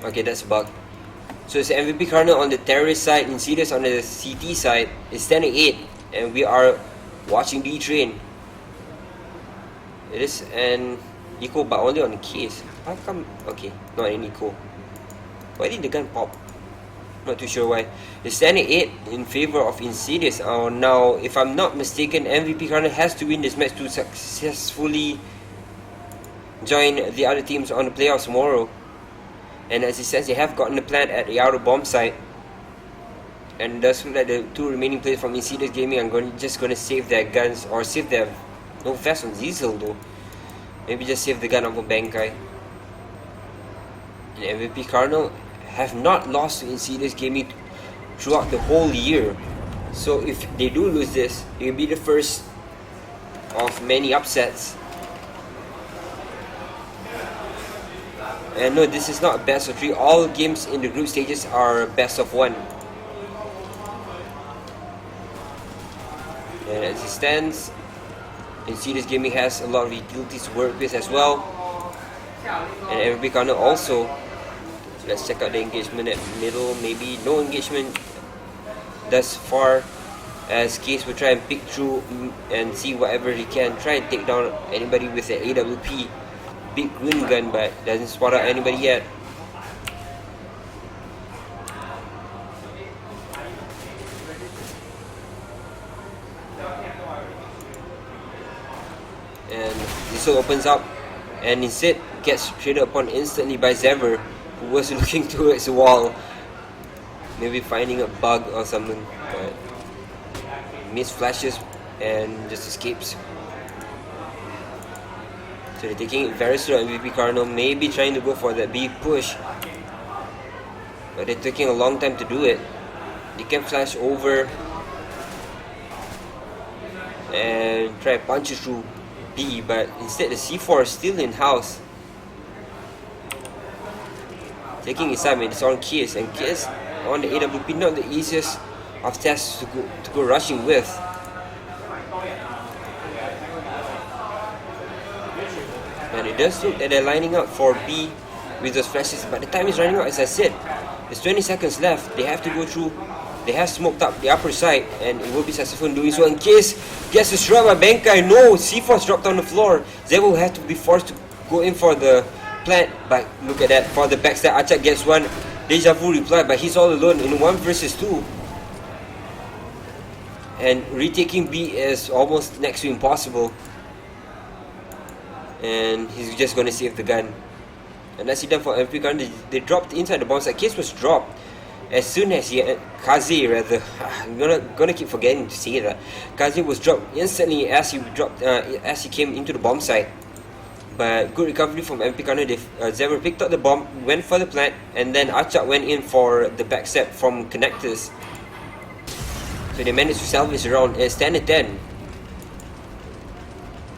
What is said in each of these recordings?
Okay, that's a bug. So it's mvp.karnal on the terrorist side, Insidious on the CT side. It's standing 8, and we are watching D train. It is an eco, but only on the case. How come? Okay, not an eco. Why did the gun pop? Not too sure why. It's standing 8 in favor of Insidious. Now, if I'm not mistaken, mvp.karnal has to win this match to successfully join the other teams on the playoffs tomorrow. And as it says, they have gotten the plant at the outer bomb site. And it does look like the 2 remaining players from Insidious Gaming are just gonna save their guns, or save their... No fast on Diesel though. Maybe just save the gun of a Bankai. And mvp.karnal have not lost to Insidious Gaming throughout the whole year. So if they do lose this, it will be the first of many upsets. And no, this is not best of 3. All games in the group stages are best of 1. And as it stands, Insidious Gaming has a lot of utilities to work with as well. And mvp.karnal also. Let's check out the engagement at middle. Maybe no engagement thus far, as Case will try and pick through and see whatever he can. Try and take down anybody with an AWP. Big green gun, but doesn't spot out anybody yet. And Diesel opens up and instead gets traded upon instantly by Zever, who was looking towards the wall, maybe finding a bug or something, but missed flashes and just escapes. So they're taking it very slow. mvp.karnal maybe trying to go for that B push, but they're taking a long time to do it. They can flash over and try to punch it through B, but instead the C4 is still in house. Taking his time, and it's on Kiss, and Kiss on the AWP, not the easiest of tests to go rushing with. And it does look that they're lining up for B with those flashes, but the time is running out. As I said, there's 20 seconds left. They have to go through. They have smoked up the upper side, and it will be successful in doing so. In case gets destroyed by Bankai, no, C4's dropped on the floor. Zevo will have to be forced to go in for the plant, but look at that, for the backstab, Achak gets one. Deja Vu reply, but he's all alone in 1 versus 2. And retaking B is almost next to impossible. And he's just gonna save the gun. And that's it done for mvp.karnal. They dropped inside the bomb site. Case was dropped as soon as he Kaze rather. I'm gonna keep forgetting to say that. Kaze was dropped instantly as he came into the bomb site. But good recovery from mvp.karnal. Zever picked up the bomb, went for the plant, and then Achak went in for the backstep from connectors. So they managed to salvage the round. It's 10 to 10.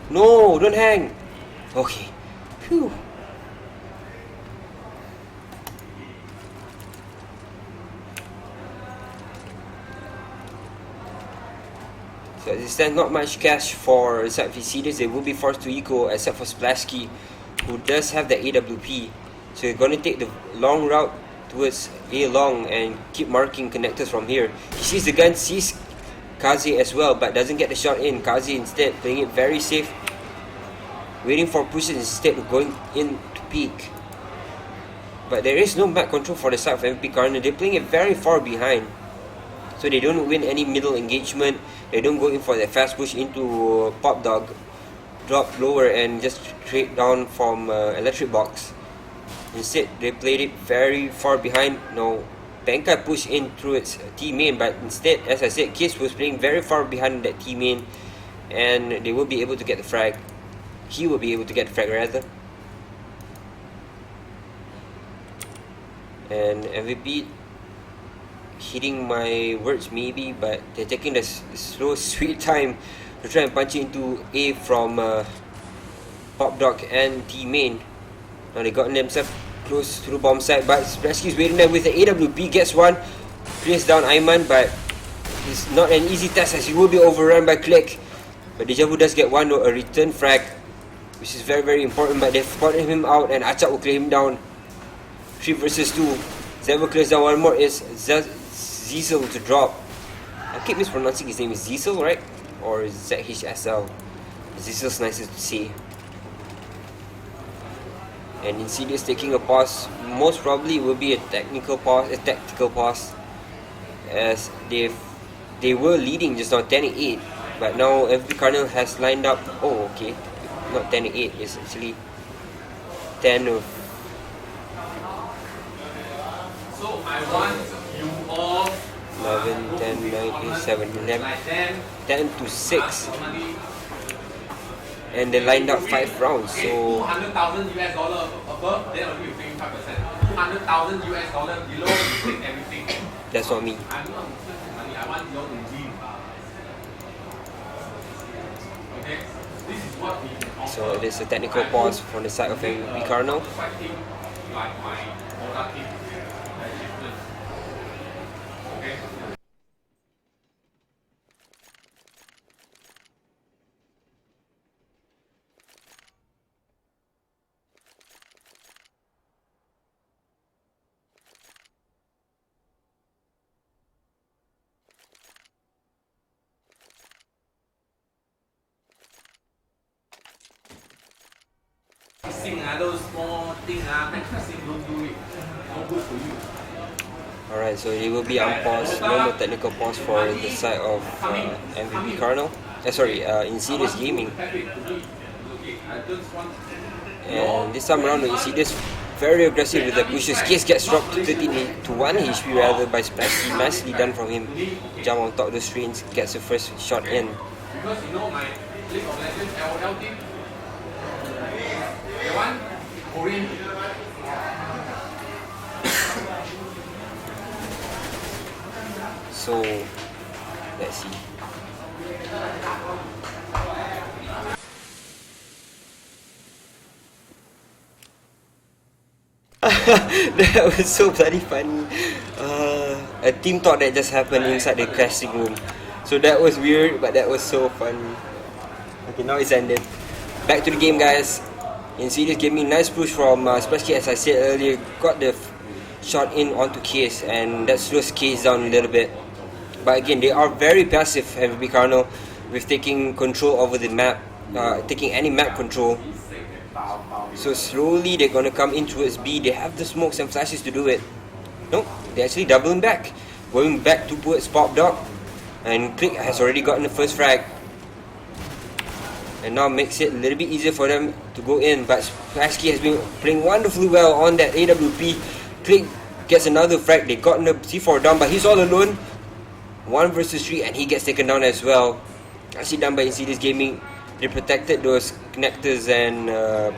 No, don't hang. Okay. Phew. So as it stands, not much cash for the side of Insidious. They will be forced to eco except for Splasky, who does have the AWP. So you're going to take the long route towards A long and keep marking connectors from here. He sees the gun, sees Kaze as well, but doesn't get the shot in. Kaze instead playing it very safe, waiting for pushes instead of going in to peek. But there is no map control for the side of mvp.karnal. They're playing it very far behind, so they don't win any middle engagement. They don't go in for that fast push into Pop Dog, drop lower and just straight down from electric box. Instead, they played it very far behind. No, Bankai pushed in through its T main, but instead, as I said, Kiss was playing very far behind that T main, and they will be able to get the frag. He will be able to get the frag rather. And MVP hitting my words maybe, but they're taking the slow sweet time to try and punch into A from Pop Dog and T main. Now they got themselves close to the bomb site, but Splasky's waiting there with the AWP, gets one, clears down Ayman, but it's not an easy task as he will be overrun by Click. But Deja Vu does get one, a return frag, which is very very important, but they've spotted him out and Achak will clear him down. 3 versus 2. Zebra clears down one more. Is Ziesel to drop. I keep mispronouncing his name. Is Ziesel, right? Or ZHSL? Ziesel's nicer to say. And Insidious taking a pause. Most probably it will be a tactical pause, as they were leading just now 10-8, but now mvp.karnal has lined up. Oh, okay, not 10-8. It's actually 10 of. So I want you all 11, 10, 9, 8, 7, 11, 10 to 6. And they lined up 5 rounds, so $200,000 above, then only you pay 5%. $200,000 below, you take everything. that's not me. I'm not money, I want you all to win. Okay? This is what we can offer. So there's a technical pause from the side of mvp.karnal. Fighting like my product team. Okay? Those small things, practicing, don't do it. No good for you. Alright, so it will be unpaused. No more technical pause for the side of mvp.karnal. Insidious Gaming. And this time around, the Insidious very aggressive with the pushes. Case gets dropped to 13 to 1 HP rather by Splashy. Nicely done from him. Jump on top of the screens, gets the first shot in. Because you know my League of Legends LOL team, the one Korean. So let's see. That was so bloody funny. A team talk that just happened inside the casting room. So that was weird, but that was so funny. Okay, now it's ended. Back to the game, guys. Insidious Gaming, nice push from especially as I said earlier, got the shot in onto Case, and that slows Case down a little bit. But again, they are very passive, mvp.karnal, with taking control over the map, taking any map control. So slowly they're gonna come in towards B. They have the smokes and flashes to do it. Nope, they're actually doubling back, going back towards Pop Dog, and Click has already gotten the first frag. And now makes it a little bit easier for them to go in, but Splasky has been playing wonderfully well on that AWP. Click gets another frag. They got the C4 down, but he's all alone. 1 versus 3, and he gets taken down as well. Actually done by Insidious Gaming. They protected those connectors and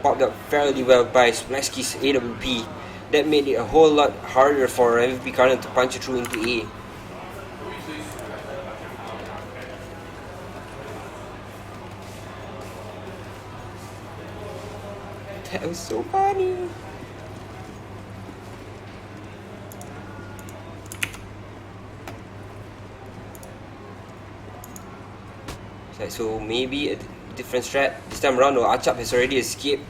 popped up fairly well by Splasky's AWP. That made it a whole lot harder for mvp.karnal to punch through into A. That was so funny. So maybe a different strat. This time around, Achap has already escaped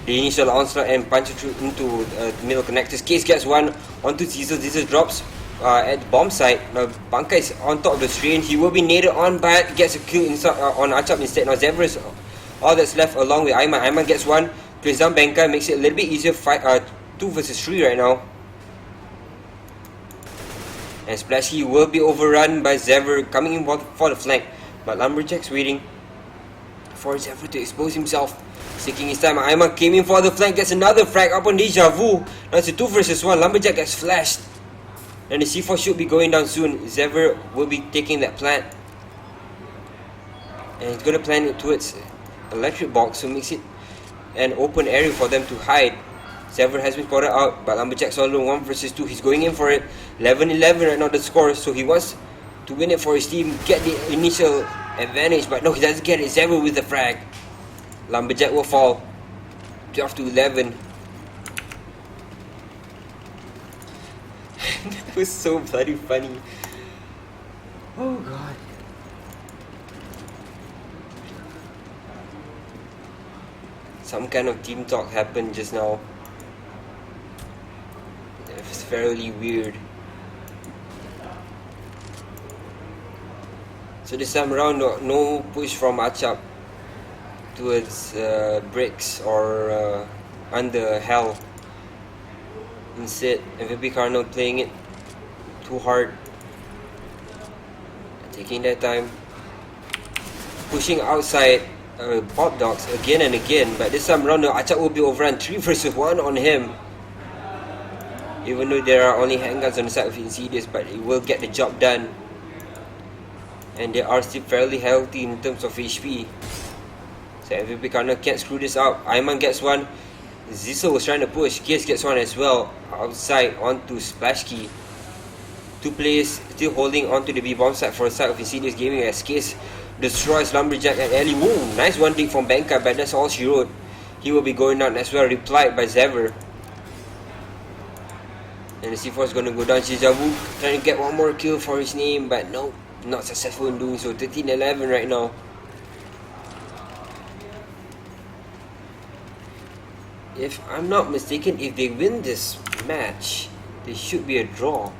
the initial onslaught and punched through into middle connectors. Case gets one onto Ziesel. Ziesel drops at the bomb site. Now Banka is on top of the screen. He will be naded on, but gets a kill inside, on Achap instead. Now Zebra is all that's left along with Ayman. Ayman gets one, plays down Banka, makes it a little bit easier. 2 versus 3 right now. And Splashy will be overrun by Zebra coming in for the flank. But Lumberjack's waiting for Zephyr to expose himself. Taking his time. Ayman came in for the flank, gets another frag up on Deja Vu. Now it's a 2 versus 1. Lumberjack gets flashed. And the C4 should be going down soon. Zephyr will be taking that plant. And he's going to plant it towards electric box, so makes it an open area for them to hide. Zephyr has been spotted out, but Lumberjack's all alone. 1 versus 2. He's going in for it. 11-11 right now the score, so he wants to win it for his team, get the initial advantage, but no, he doesn't get it. Zebra with the frag. Lumberjack will fall 12-11. That was so bloody funny. Oh god. Some kind of team talk happened just now. is fairly weird. So this time around, no push from Achap towards bricks or under hell. Instead, mvp.karnal playing it too hard, taking their time, pushing outside pop dogs again and again. But this time around, Achap will be overrun 3 versus 1 on him. Even though there are only handguns on the side of Insidious, but it will get the job done. And they are still fairly healthy in terms of HP. So mvp.karnal can't screw this up. Ayman gets one. Zizzle was trying to push. Case gets one as well. Outside onto Splash Key. 2 players still holding onto the B-bomb side for the side of Insidious Gaming as Case destroys Lumberjack and Ellie. Woo! Nice one dig from BenQ, but that's all she wrote. He will be going down as well, replied by Zever. And the C4 is going to go down. Shijavu trying to get one more kill for his name, but no, not successful in doing so. 13-11 right now. If I'm not mistaken, if they win this match, they should be a draw.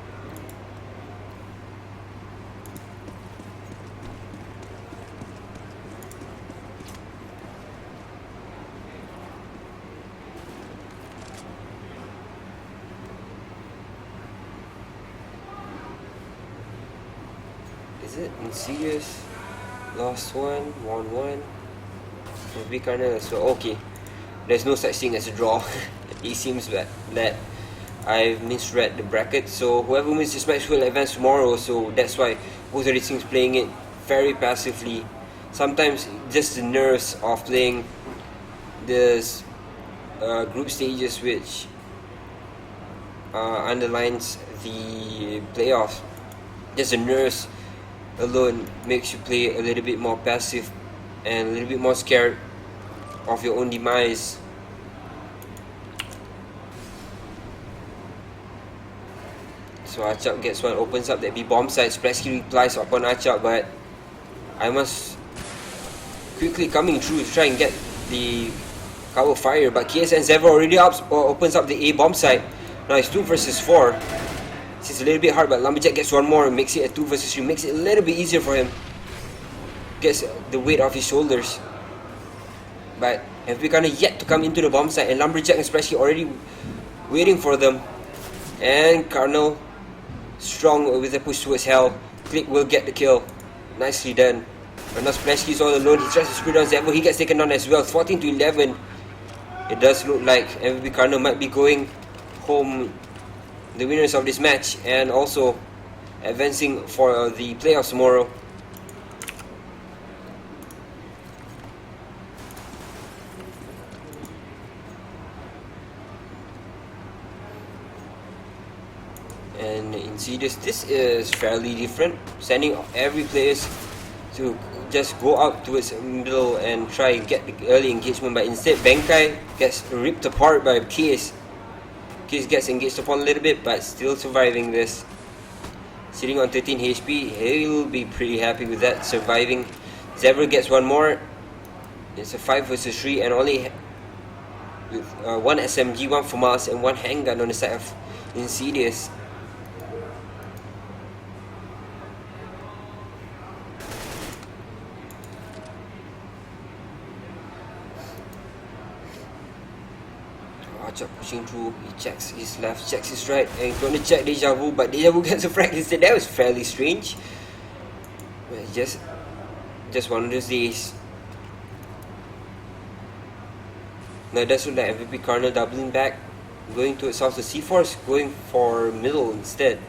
Is it Insidious? Lost one, won one. mvp.karnal as well. Okay. There's no such thing as a draw. It seems that I've misread the bracket. So whoever wins this match will advance tomorrow. So that's why both of these teams playing it very passively. Sometimes just the nerves of playing this group stages, which underlines the playoffs. Just the nerves alone makes you play a little bit more passive and a little bit more scared of your own demise. So Achap gets one, opens up that B-bomb side. Splashky replies upon Achap, but I must quickly coming through to try and get the cover fire. But KS and Zever already up, opens up the A-bomb side. Now it's 2 versus 4. This is a little bit hard, but Lumberjack gets one more and makes it a 2 versus 3. Makes it a little bit easier for him. Gets the weight off his shoulders. But mvp.karnal yet to come into the bomb site, and Lumberjack and Splashky already waiting for them. And Karnal strong with a push towards hell. Click will get the kill. Nicely done. But now Splashky is all alone. He tries to screw down Zevo. He gets taken down as well. 14-11. It does look like mvp.karnal might be going home the winners of this match, and also advancing for the playoffs tomorrow. And Insidious, this is fairly different, sending every players to just go out towards the middle and try and get the early engagement, but instead BenQ gets ripped apart by Case. Case gets engaged upon a little bit, but still surviving this. Sitting on 13 HP, he'll be pretty happy with that, surviving. Zever gets one more. It's a 5 versus 3, and only with 1 SMG, 1 FAMAS, and 1 handgun on the side of Insidious. Achap pushing through, he checks his left, checks his right, and gonna check Deja Vu, but Deja Vu gets a frag instead. That was fairly strange. But it's just one of those days. Now it does look like mvp.karnal doubling back, going towards south. The C4 going for middle instead.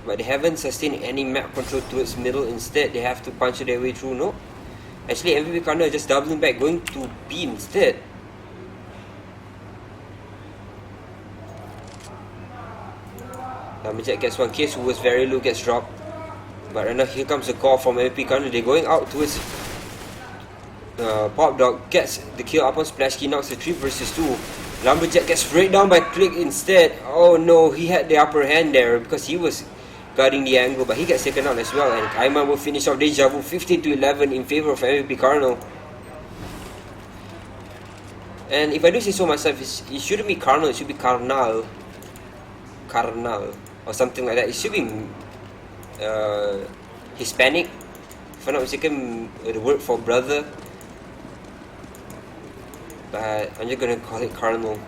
But they haven't sustained any map control towards middle. Instead, they have to punch their way through. No, actually mvp.karnal just doubling back, going to B instead. Lumberjack gets one. Case, who was very low, gets dropped. But right now here comes a call from mvp.karnal. They're going out towards Pop Dog, gets the kill up on Splashky, knocks the 3 versus 2. Lumberjack gets sprayed down by Click instead. Oh no, he had the upper hand there because he was guarding the angle, but he gets taken out as well. And Ayman will finish off Deja Vu 15-11 in favor of mvp.karnal. And if I do say so myself, it shouldn't be Karnal, it should be Karnal. Karnal. Or something like that. It should be Hispanic. If I'm not mistaken, the word for brother. But I'm just gonna call it Karnal.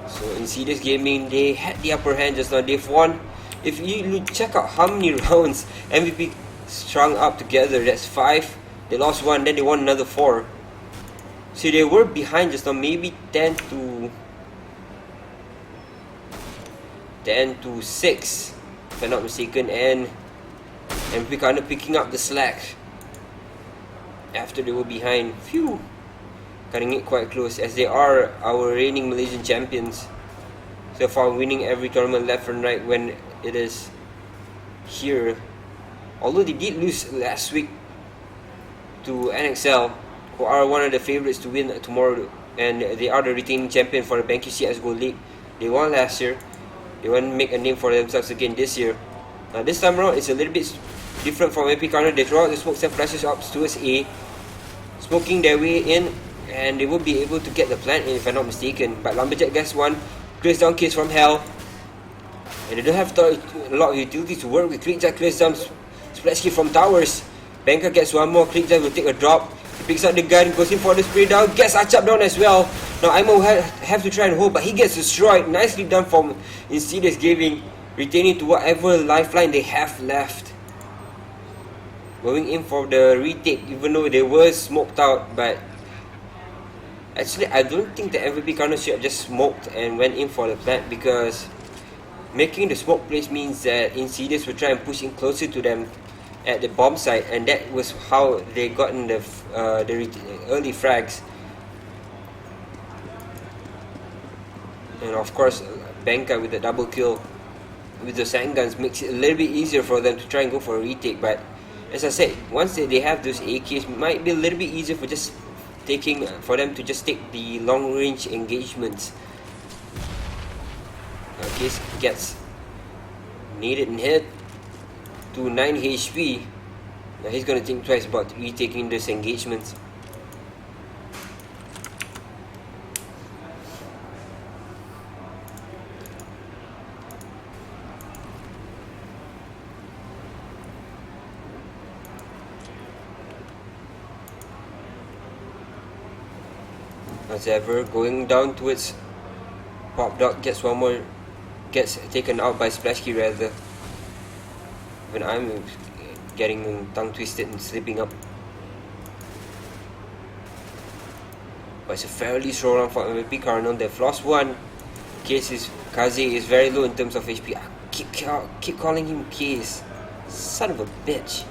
So Insidious Gaming, they had the upper hand just now. They've won. If you check out how many rounds MVP strung up together, that's 5. They lost 1, then they won another 4. So they were behind just now, maybe 10 to 6, if I'm not mistaken, and we kind of picking up the slack after they were behind. Phew, cutting it quite close, as they are our reigning Malaysian champions so far, winning every tournament left and right when it is here. Although they did lose last week to NXL, who are one of the favorites to win tomorrow, and they are the retaining champion for the BenQ CSGO League. They won last year. They want to make a name for themselves again this year. This time around, it's a little bit different from mvp.karnal. They throw out the smokes and flashes up towards A, smoking their way in, and they will be able to get the plant in, if I'm not mistaken. But Lumberjack gets one, clears down Case from Hell, and they don't have a lot of utilities to work with. Clickjack clears down Splashki from Towers. Banker gets one more, Clickjack will take a drop. He picks up the gun, goes in for the spray down, gets Achap down as well. Now Imo will have to try and hold, but he gets destroyed. Nicely done from Insidious Gaming, retaining to whatever lifeline they have left. Going in for the retake, even though they were smoked out. But actually, I don't think the mvp.karnal should have just smoked and went in for the plant, because making the smoke place means that Insidious will try and push in closer to them at the bomb site, and that was how they got in the early frags. And of course, Benka with the double kill with the handguns makes it a little bit easier for them to try and go for a retake. But as I said, once they have those AKs, it might be a little bit easier for them to just take the long range engagements. Case gets needed and hit to 9 HP. Now he's gonna think twice about retaking those engagements. As ever, going down towards Pop Dog, gets one more, gets taken out by Splashki rather. When I'm getting tongue twisted and slipping up. But it's a fairly slow round for mvp.karnal. They've lost 1. Kaze is very low in terms of HP. I keep calling him Case. Son of a bitch.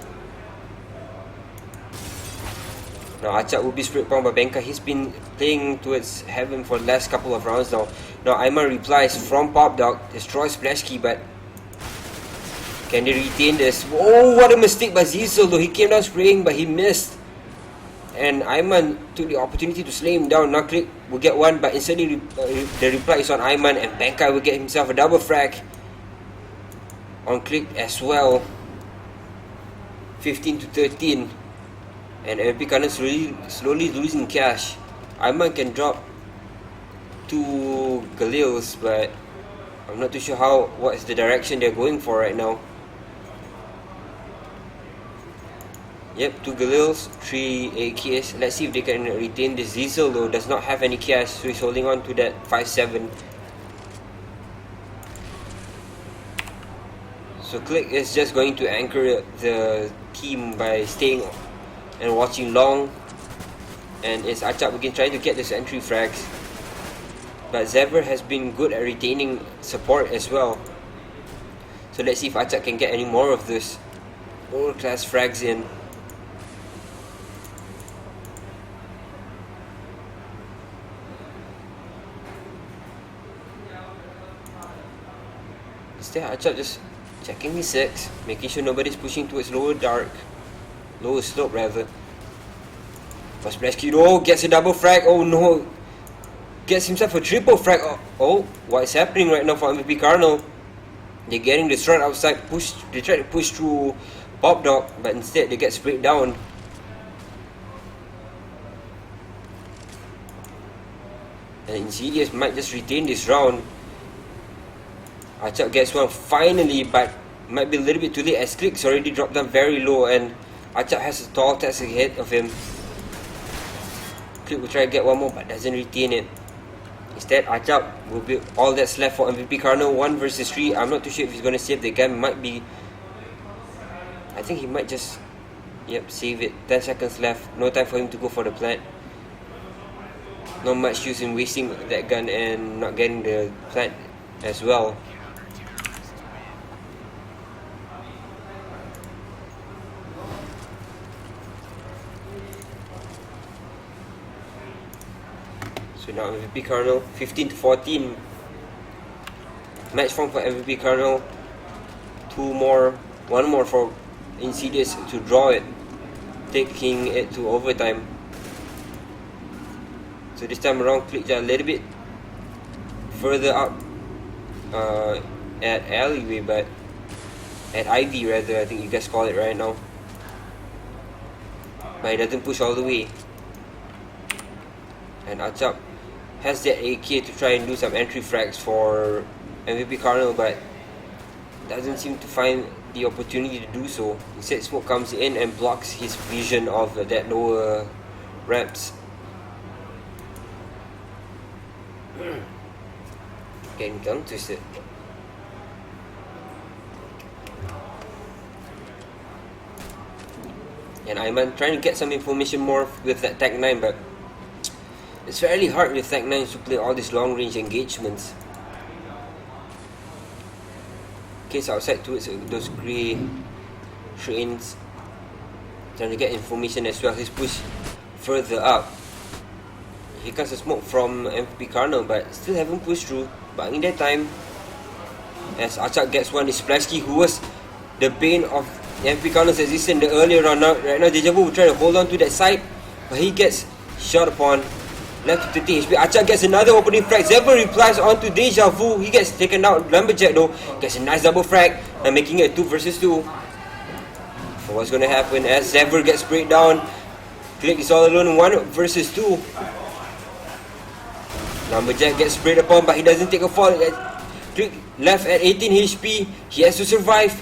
Now Achak will be sprayed down by Benka. He's been playing towards heaven for the last couple of rounds now. Now Aiman replies from Pop Dog, destroys Splashki, but can they retain this? Oh, what a mistake by Zizel though. He came down spraying, but he missed. And Aiman took the opportunity to slay him down. Now Click will get one, but instantly the reply is on Aiman, and Benka will get himself a double frag on Click as well. 15 to 13. And mvp.karnal slowly losing cash. Aiman can drop 2 Galils, but I'm not too sure what is the direction they're going for right now. Yep, 2 Galils, 3 AKs. Let's see if they can retain this. Zizel though does not have any cash, so he's holding on to that 5-7. So Click is just going to anchor the team by staying and watching long. And it's Achap again trying to get this entry frags. But Zever has been good at retaining support as well. So let's see if Achap can get any more of this lower class frags in. Instead, Achap just checking his 6, making sure nobody's pushing towards lower slope rather. But Splashki gets a double frag. Oh no, gets himself a triple frag. Oh, what is happening right now for mvp.karnal? They're getting destroyed outside. They try to push through Pop Dog, but instead they get sprayed down. And Insidious might just retain this round. Acap gets one finally, but might be a little bit too late as Click's already dropped down very low and Acap has a tall task ahead of him. Click will try to get one more but doesn't retain it. Instead, Acap will be all that's left for mvp.karnal, 1 versus 3. I'm not too sure if he's going to save the game. Might be, I think he might just, save it. 10 seconds left, no time for him to go for the plant. Not much use in wasting that gun and not getting the plant as well. So now mvp.karnal 15-14. Match form for mvp.karnal. One more for Insidious to draw it, taking it to overtime. So this time around, Click just a little bit further up at alleyway, but at Ivy rather, I think you guys call it right now. But it doesn't push all the way. And Acap has that AK to try and do some entry frags for mvp.karnal, but doesn't seem to find the opportunity to do so. Instead, smoke comes in and blocks his vision of that lower ramps. Getting tongue twisted. And I'm trying to get some information more with that Tech 9, but it's fairly hard with Tech 9 to play all these long range engagements. Case outside towards those grey trains, trying to get information as well. He's pushed further up. He casts a smoke from mvp.karnal, but still haven't pushed through. But in that time, as Acap gets one, is Splasky, who was the bane of mvp.karnal's existence the earlier round. Right now, Deja Vu will try to hold on to that side, but he gets shot upon. Left to 30 HP. Acap gets another opening frag. Zebra replies onto Deja Vu. He gets taken out. Lumberjack though gets a nice double frag and making it 2 versus 2. So what's going to happen as Zebra gets sprayed down? Click is all alone, 1 versus 2. Lumberjack gets sprayed upon, but he doesn't take a fall. Click left at 18 HP. He has to survive,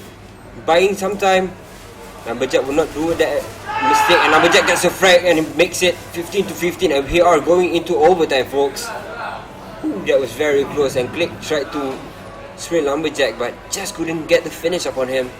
buying some time. Lumberjack will not do that mistake, and Lumberjack gets a frag and it makes it 15-15, and we are going into overtime, folks. Ooh, that was very close, and Click tried to spray Lumberjack but just couldn't get the finish upon him.